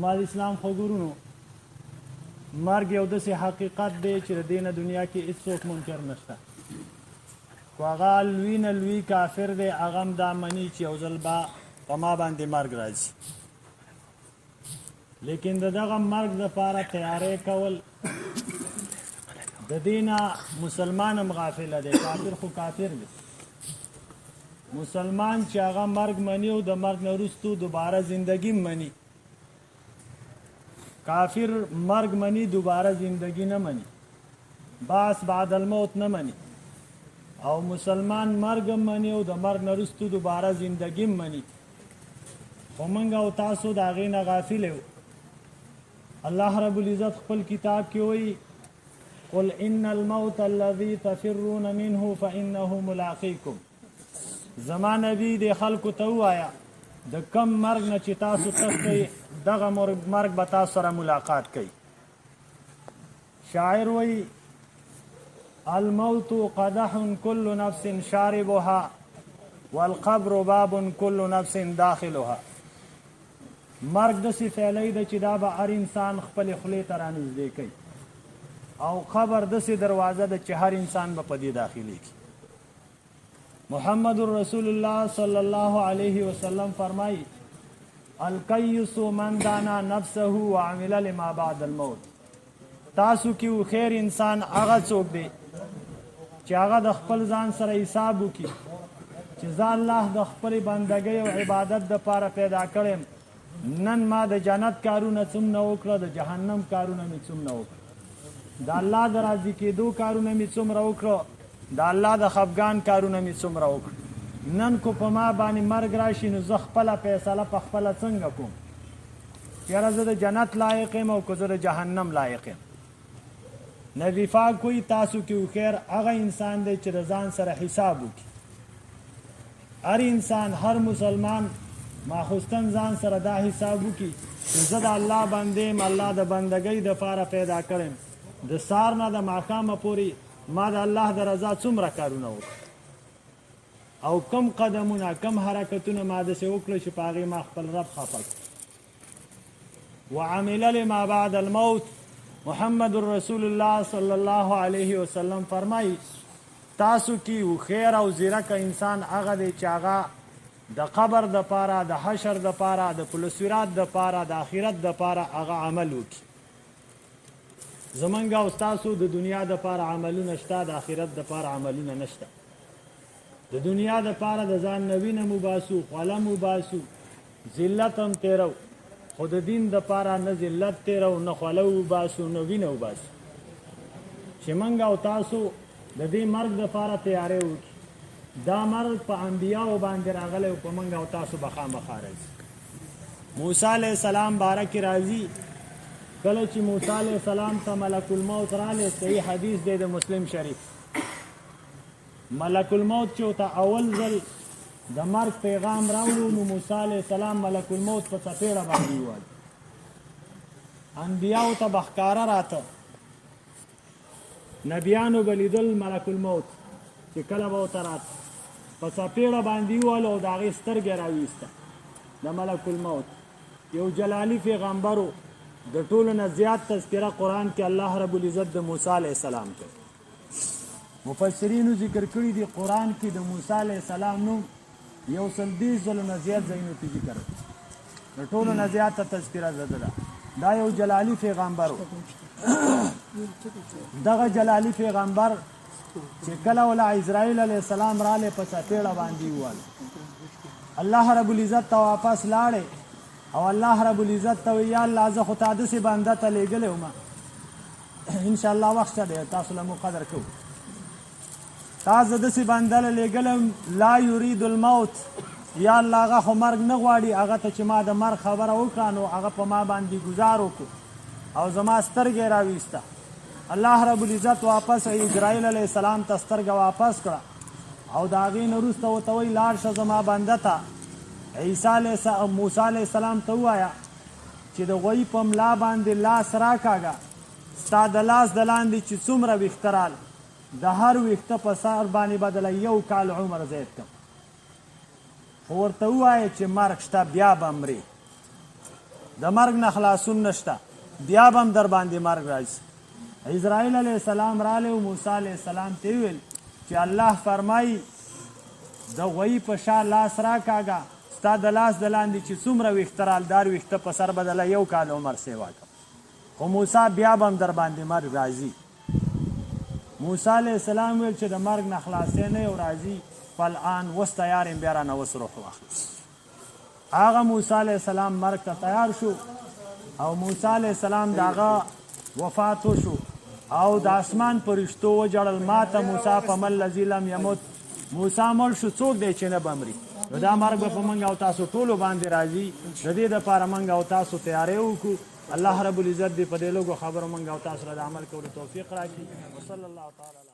ما د اسلام خبرونو مرګ یو داسې حقیقت دی چې د دې نه دنیا کې هېڅوک منکر نشته خو هغه لوی نه لوی کافر دی هغه هم دا مني چې یو ځل به په ما باندې مرګ راځي لیکن د دغه مرګ دپاره تیاری کول د دې نه مسلمان هم غافله دی کافر خو کافر دی مسلمان چې هغه مرګ مني او د مرګ نه وروستو دوباره زندگی مني کافر مرگ منی دوباره زندگی نه منی باس بعد الموت نه منی او مسلمان مرگ منی او د مرگ نه وروسته دوباره زندگی منی خو موږ او تاسو د هغې نه غافل یو الله رب العزت خپل کتاب کې وایي قل ان الموت الذي تفرون منه فانه ملاقيكم زما نبی د خلکو ته ووایه د کم مرګ نه چې تاسو تښتئ دغه مرګ به تاسو سره ملاقات کوي شاعر وایي الموت قدح كل نفس شاربها والقبر باب كل نفس داخلها مرګ داسې فعلی ده چې دا به هر انسان خپلې خولې ته رانږدې کوي او قبر داسې دروازه ده چې هر انسان به په دې داخلیږي محمد رسول الله صلی الله علیه وسلم فرمایي الکیس من دانا نفسه وعمل لما بعد الموت تاسو کې خیر انسان هغه څوک دی چې هغه د خپل ځان سره حساب وکړي چې زه الله د خپلې بندګۍ او عبادت دپاره پیدا کړم نن ما د جنت کارونه څومره وکړه د جهنم کارونه مې څومره وکړه د الله د راضي کېدو کارونه مې څومره وکړه د الله د خفګان کارونه مې څومره وکړه نن کو په ما باندې مرګ راشي نو زه خپله فیصله په خپله څنګه کوم چېرې زه د جنت لایق یم او که زه د جهنم لایق یم نبي پاک کوي تاسو کې خیر هغه انسان دی چې د ځان سره حساب وکړي هر انسان هر مسلمان ماخوستن ځان سره دا حساب وکړي چې زه د الله بندې یم الله د بندګۍ دپاره پیدا کړم د سهار نه د ماښامه پورې ما د الله د رضا څومره کارونه وکړه او کم قدمونه کم حرکتونه ما داسې وکړه چې په هغې ما خپل رب خفه کړ وعمل لما بعد الموت محمد رسول الله صلی الله علیه وسلم فرمایي تاسو کې خیر او زیرک انسان هغه دی چې هغه د قبر دپاره د حشر دپاره د پلسورات دپاره د آخرت دپاره هغه عمل وکړي زمونږ او ستاسو د دنیا دپاره عملونه شته د آخرت دپاره عملونه نشته د دنیا دپاره د ځان نه وینه مباسو خوله مباسو ذلت هم تیرو خو د دین دپاره نه ذلت تیرو نه خوله وباسو نه وینه وباسو چې موږ او تاسو د دې مرګ دپاره تیاری وکړي دا مرګ په انبیاو باندې راغلی او په موږ او تاسو به خامخا راځي موسی علیه السلام باره کې راځي کله چې موسی علیه السلام ته ملک الموت رالی صحیح حدیث دی د مسلم شریف ملک الموت چې ورته اول ځل د مرګ پیغام راوړو نو موسی علیه السلام ملک الموت په څپېړه باندې ووایي انبیاو ته به ښکاره راته نبیانو به لیدل ملک الموت چې کله به ورته راته په څپېړه باندې وویل او د هغې سترګې راویسته د ملک الموت یو جلالي پیغمبرو د ټولو نه زیات تذکره قرآن کې الله رب العزت د موسی علیه السلام کوي مفسرینو ذکر کړي دي قرآن کې د موسی علیه السلام نوم 130 ځلو نه زیات ځایونو کې ذکر دی د ټولو نه زیاته تذکره زده ده دا یو جلالي پیغمبر و دغه جلالي پیغمبر چې کله وله اسرائیل علیه السلام رالی په څپېړه باندې وویل الله رب العزت ته واپس لاړې او الله رب العزت ته وی یا الله زه خو تا داسې بنده ته لیږلی وم انشاءالله وخت شته دی تاسو له مو قدر کوو تا زه داسې بنده له لیږلی لا یرید الموت یا الله هغه خو مرګ نه غواړي هغه ته چې ما د مرګ خبره وکړه نو هغه په ما باندې ګزار وکړو او زما سترګې راویسته الله رب العزت واپس اسرائیل علیه السلام ته سترګه واپس کړه او د هغې نه وروسته ورته وایي لاړ شه زما بنده ته موسی علیه السلام ته ووایه چې د غوی په ملا باندې لاس راکاږه ستا د لاس د لاندې چې څومره ویښته رال د هر ویښته په سر باندې به دله 1 کال عمر زیات کړم خو ورته ووایه چې مرګ شته بیا به مرې د مرګ نه خلاصون نشته، بیا به هم در باندې مرګ راځي. اسرائیل علیه السلام رالی او موسی علیه السلام ته ویل چې الله فرمایي د غویي په شا لاس راکاږه، ستا د لاس د لاندې چې څومره ویښته رالدار ویښته په سر بدله 1 کال عمر سیوا کړه. خو موسی بیا به هم در باندې مرګ راځي. موسی علیه السلام ویل چې د مرګ نه خلاصی نه یو راځي، فالآن اوس تیار یم، بیا رانه اوس روح واخلي. هغه موسی علیه السلام مرګ ته تیار شو او موسی علیه السلام د هغه وفات وشو او د اسمان فرشتو وجړل ما ته موسی فمن الذي لم يمت. موسی مړ شو، څوک دی چې نه به مري. نو دا مرګ به په موږ او تاسو ټولو باندې راځي. د دې دپاره موږ او تاسو تیاری وکړو. الله رب العزت دې په دې لږو خبرو موږ او تاسو له د عمل کولو توفیق راکړي. وصلی الله تعالی